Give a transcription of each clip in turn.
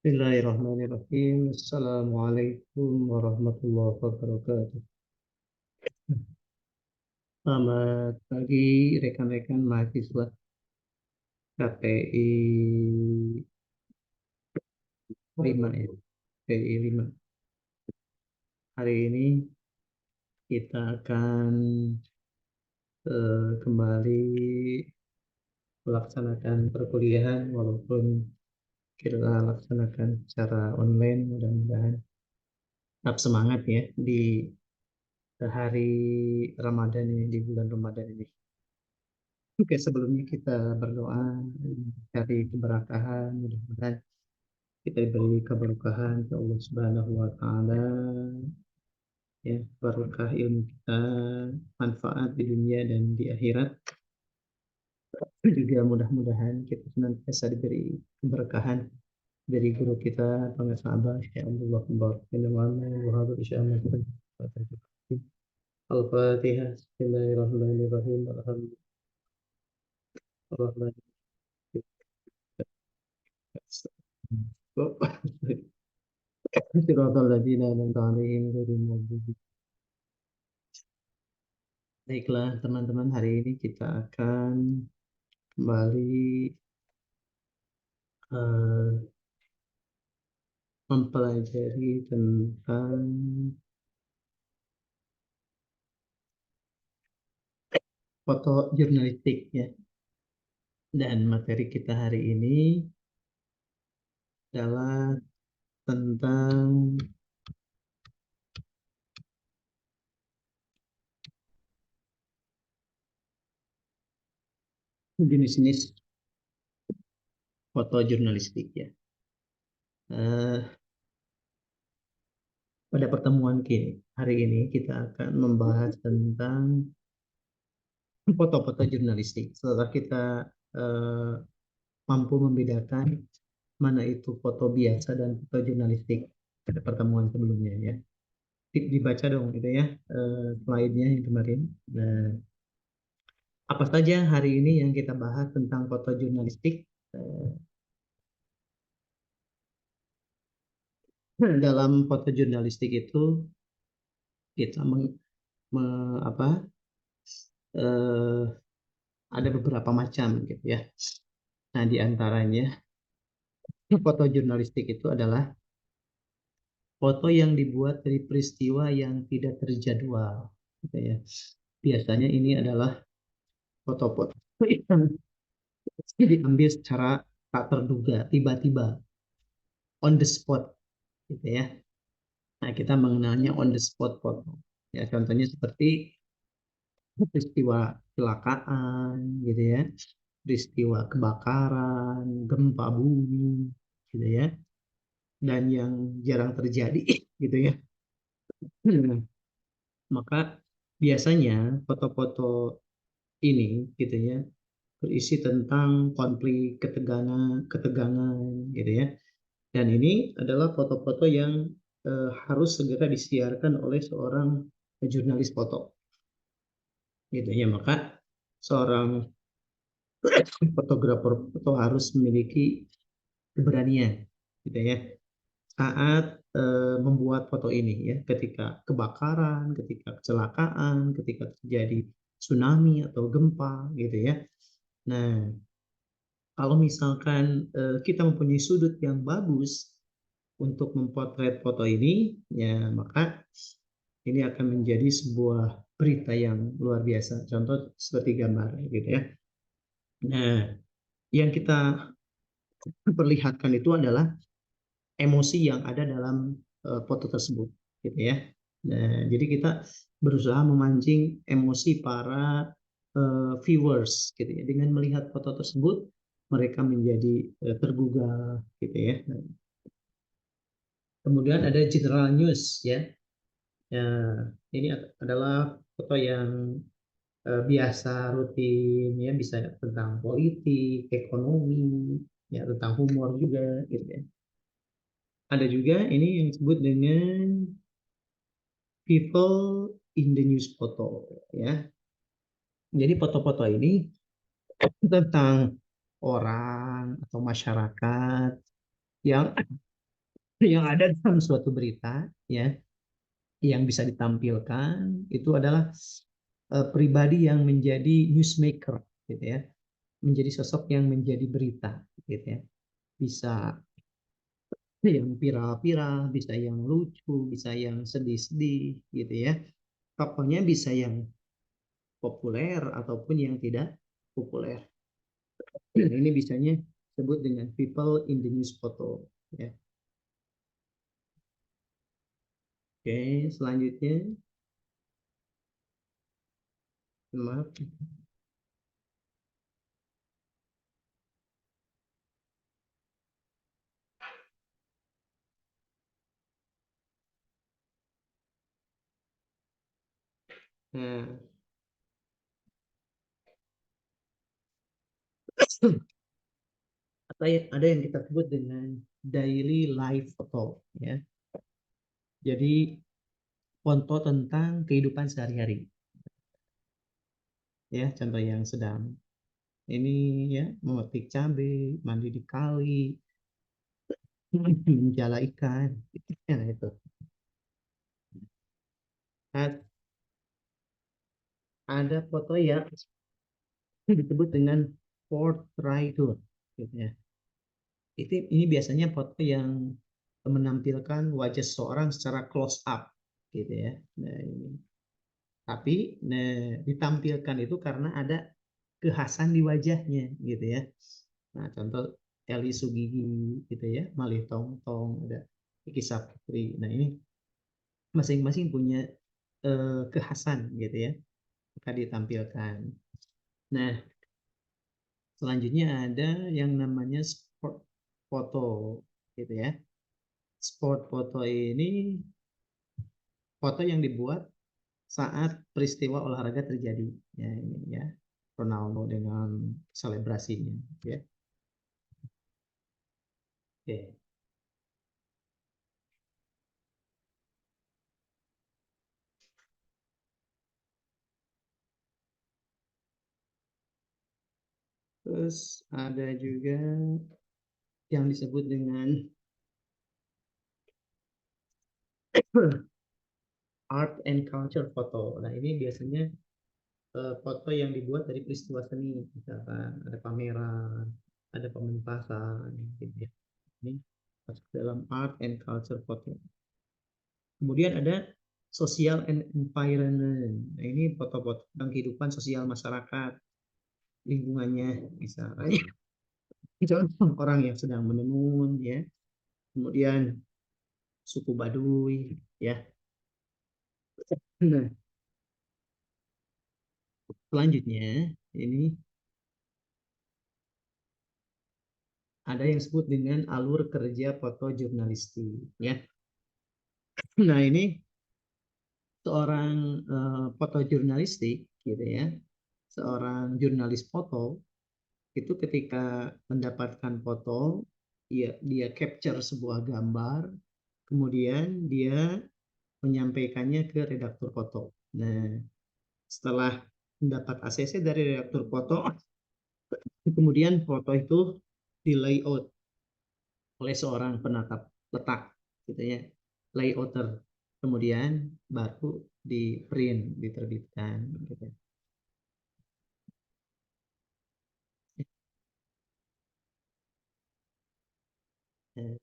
Bismillahirrahmanirrahim. Assalamualaikum warahmatullahi wabarakatuh. Selamat pagi rekan-rekan mahasiswa KPI 5 ya. KPI 5. Hari ini kita akan kembali melaksanakan perkuliahan walaupun kita laksanakan secara online. Mudah-mudahan tetap semangat ya di hari Ramadan ini, di bulan Ramadan ini. Oke, sebelumnya kita berdoa cari keberkahan, mudah-mudahan kita diberi keberkahan ke Allah Subhanahu wa taala, ya, berkah ilmu kita, manfaat di dunia dan di akhirat. Juga mudah-mudahan kita senantiasa diberi keberkahan dari guru kita, pengasabah, ya Allah, Al-Fatihah. Bismillahirrahmanirrahim. Alhamdulillah. Baiklah teman-teman, hari ini kita akan kembali eh, mempelajari tentang foto jurnalistik ya. Dan materi kita hari ini adalah tentang jenis-jenis foto jurnalistik ya. Eh, Pada pertemuan hari ini kita akan membahas tentang foto-foto jurnalistik. Setelah kita eh, mampu membedakan mana itu foto biasa dan foto jurnalistik pada pertemuan sebelumnya ya. Dibaca dong gitu ya, slide-nya yang kemarin. Nah, apa saja hari ini yang kita bahas tentang foto jurnalistik? Eh, Dalam foto jurnalistik itu kita apa, eh, ada beberapa macam gitu ya. Nah, di antaranya foto jurnalistik itu adalah foto yang dibuat dari peristiwa yang tidak terjadwal, gitu ya. Biasanya ini adalah foto-foto yang diambil secara tak terduga, tiba-tiba, on the spot, gitu ya. Nah, kita mengenalnya on the spot foto. Ya, contohnya seperti peristiwa kecelakaan, gitu ya, peristiwa kebakaran, gempa bumi, gitu ya, dan yang jarang terjadi, gitu ya. Maka biasanya foto-foto ini, gitu ya, berisi tentang konflik, ketegangan, gitu ya. Dan ini adalah foto-foto yang harus segera disiarkan oleh seorang jurnalis foto, gitu ya. Maka seorang fotografer foto harus memiliki keberanian, gitu ya, saat membuat foto ini ya, ketika kebakaran, ketika kecelakaan, ketika terjadi tsunami atau gempa, gitu ya. Nah, kalau misalkan kita mempunyai sudut yang bagus untuk memotret foto ini, ya maka ini akan menjadi sebuah berita yang luar biasa. Contoh seperti gambar, gitu ya. Nah, yang kita perlihatkan itu adalah emosi yang ada dalam foto tersebut, gitu ya. Nah, jadi kita berusaha memancing emosi para viewers, gitu ya. Dengan melihat foto tersebut, mereka menjadi tergugah, gitu ya. Nah, kemudian ada general news ya. Ya, ini adalah foto yang biasa rutin ya, bisa tentang politik, ekonomi, ya tentang humor juga gitu ya. Ada juga ini yang disebut dengan people in the news photo ya. Jadi foto-foto ini tentang orang atau masyarakat yang yang ada dalam suatu berita ya yang bisa ditampilkan itu adalah pribadi yang menjadi newsmaker gitu ya, menjadi sosok yang menjadi berita gitu ya. Bisa yang viral-viral, bisa yang lucu, bisa yang sedih-sedih gitu ya. Pokoknya bisa yang populer ataupun yang tidak populer. Dan ini bisanya disebut dengan people in the news photo ya. Oke, selanjutnya maaf. Nah, ada yang kita sebut dengan daily life photo ya. Jadi foto tentang kehidupan sehari-hari ya, contoh yang sedang ini ya memetik cabai, mandi di kali, menjala ikan, ya itu. Nah, ada foto yang disebut dengan portraiture gitu ya. Ini biasanya foto yang menampilkan wajah seseorang secara close up gitu ya. Nah, ini. Tapi ditampilkan itu karena ada kekhasan di wajahnya gitu ya. Nah, contoh Eli Sugigi gitu ya, Malih Tongtong, ada Iki Saputri. Nah, ini masing-masing punya kekhasan gitu ya, maka ditampilkan. Nah, selanjutnya ada yang namanya sport foto gitu ya. Sport foto ini foto yang dibuat saat peristiwa olahraga terjadi. Ya, ini ya. Ronaldo dengan selebrasinya ya. Oke. Terus ada juga yang disebut dengan art and culture photo. Nah, ini biasanya foto yang dibuat dari peristiwa seni, misalkan ada pameran, ada pementasan, gitu ya. Ini masuk dalam art and culture photo. Kemudian ada social and environment. Nah, ini foto-foto tentang kehidupan sosial masyarakat, lingkungannya, misalnya contoh orang yang sedang menenun, ya. Kemudian suku Baduy, ya. Nah, selanjutnya ini ada yang disebut dengan alur kerja fotojurnalistik, ya. Nah, ini seorang fotojurnalistik, gitu ya, seorang jurnalis foto itu ketika mendapatkan foto, dia capture sebuah gambar, kemudian dia menyampaikannya ke redaktur foto. Nah, setelah mendapat ACC dari redaktur foto, kemudian foto itu di layout oleh seorang penatap letak, gitu ya, layouter. Kemudian baru di print, diterbitkan, gitu. Nah,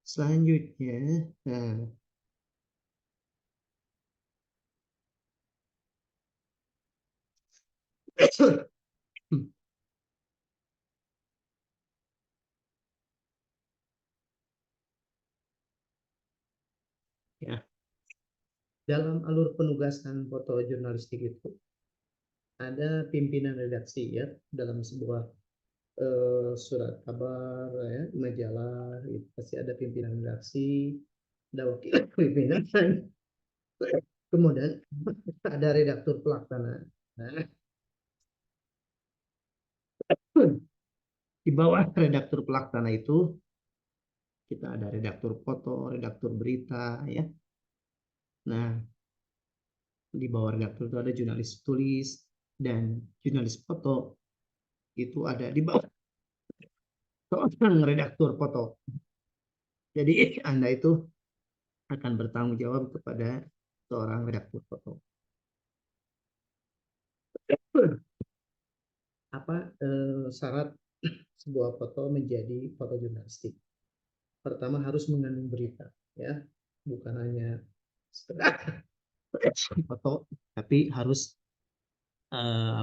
selanjutnya, nah, ya, dalam alur penugasan foto jurnalistik itu ada pimpinan redaksi ya dalam sebuah surat kabar ya, majalah itu pasti ada pimpinan redaksi, ada wakil pimpinan, kemudian ada redaktur pelaksana. Nah, di bawah redaktur pelaksana itu kita ada redaktur foto, redaktur berita ya. Nah, di bawah redaktur itu ada jurnalis tulis dan jurnalis foto itu ada di bawah. seorang redaktur foto. Jadi Anda itu akan bertanggung jawab kepada seorang redaktur foto. Apa syarat sebuah foto menjadi foto jurnalistik? Pertama harus mengandung berita, ya, bukan hanya sekedar foto, tapi harus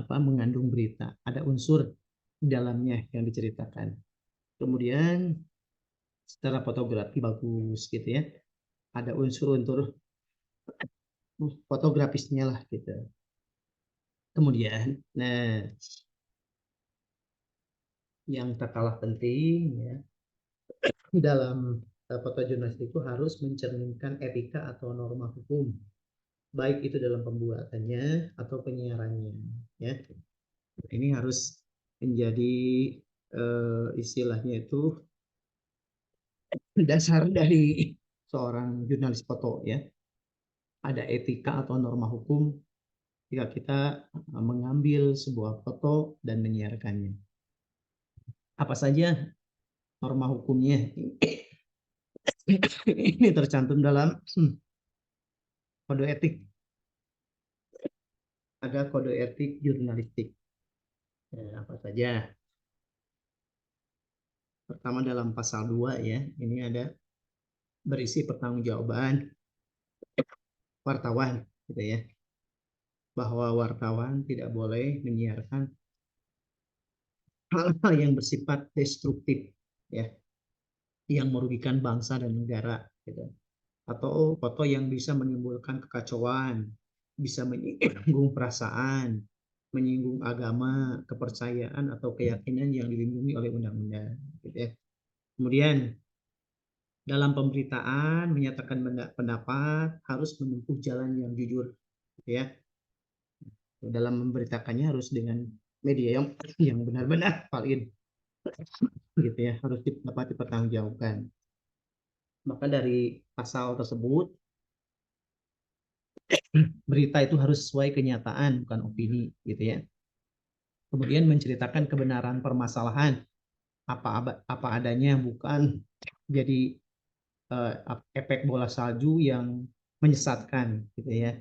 mengandung berita. Ada unsur di dalamnya yang diceritakan. Kemudian secara fotografi bagus gitu ya. Ada unsur-unsur fotografisnya lah gitu. Kemudian, nah yang tak kalah penting ya dalam foto jurnalistik itu harus mencerminkan etika atau norma hukum, baik itu dalam pembuatannya atau penyiarannya. Ya, ini harus menjadi istilahnya itu dasar dari seorang jurnalis foto ya. Ada etika atau norma hukum jika kita mengambil sebuah foto dan menyiarkannya. Apa saja norma hukumnya? Ini tercantum dalam kode etik. Ada kode etik jurnalistik. Ya, apa saja? Pertama dalam pasal 2 ya, ini ada berisi pertanggungjawaban wartawan gitu ya. Bahwa wartawan tidak boleh menyiarkan hal-hal yang bersifat destruktif ya, yang merugikan bangsa dan negara gitu. Atau foto yang bisa menimbulkan kekacauan, bisa menyinggung perasaan, menyinggung agama, kepercayaan atau keyakinan yang dilindungi oleh undang-undang gitu ya. Kemudian dalam pemberitaan menyatakan pendapat harus menempuh jalan yang jujur gitu ya. Dalam memberitakannya harus dengan media yang benar-benar valid gitu ya, harus dapat dipertanggungjawabkan. Maka dari pasal tersebut berita itu harus sesuai kenyataan bukan opini gitu ya. Kemudian menceritakan kebenaran permasalahan apa adanya, bukan jadi efek bola salju yang menyesatkan gitu ya.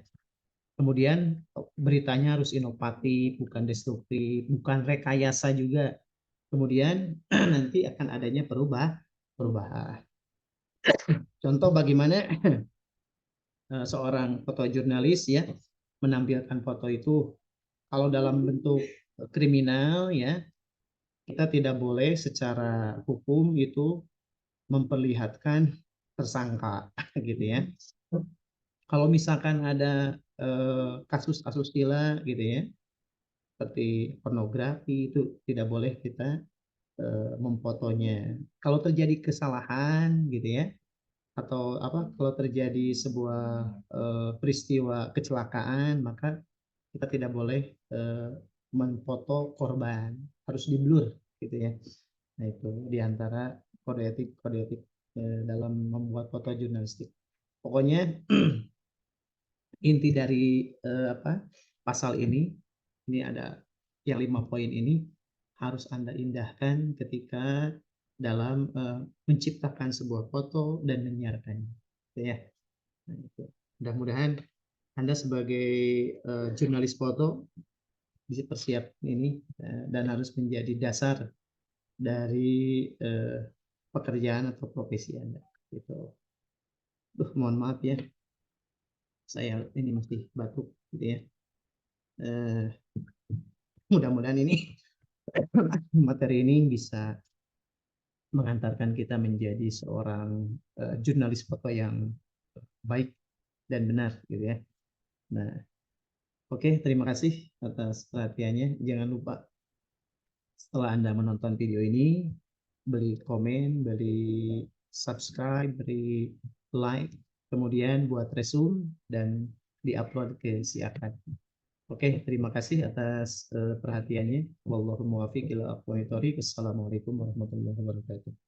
Kemudian beritanya harus inovatif, bukan destruktif, bukan rekayasa juga. Kemudian nanti akan adanya perubahan. Contoh bagaimana seorang fotojurnalis ya menampilkan foto itu kalau dalam bentuk kriminal ya, kita tidak boleh secara hukum itu memperlihatkan tersangka gitu ya. Kalau misalkan ada kasus-kasus gila gitu ya, seperti pornografi itu tidak boleh kita memfotonya. Kalau terjadi kesalahan gitu ya, atau apa kalau terjadi sebuah peristiwa kecelakaan, maka kita tidak boleh memfoto korban, harus di blur gitu ya. Nah itu diantara kode etik dalam membuat foto jurnalistik. Pokoknya inti dari pasal ini ada yang 5 poin ini harus Anda indahkan ketika dalam menciptakan sebuah foto dan menyiarkannya. Gitu ya. Nah, itu. Mudah-mudahan Anda sebagai jurnalis foto bisa persiap ini dan harus menjadi dasar dari pekerjaan atau profesi Anda. Gitu. Mohon maaf ya, saya ini masih batuk gitu ya. Mudah-mudahan ini materi ini bisa mengantarkan kita menjadi seorang jurnalis foto yang baik dan benar gitu ya. Nah, oke, terima kasih atas perhatiannya. Jangan lupa setelah Anda menonton video ini, beri komen, beri subscribe, beri like, kemudian buat resume dan diupload ke si Akad. Oke, terima kasih atas perhatiannya. Wallahul muwaffiq ila aqwamit thoriq. Assalamualaikum warahmatullahi wabarakatuh.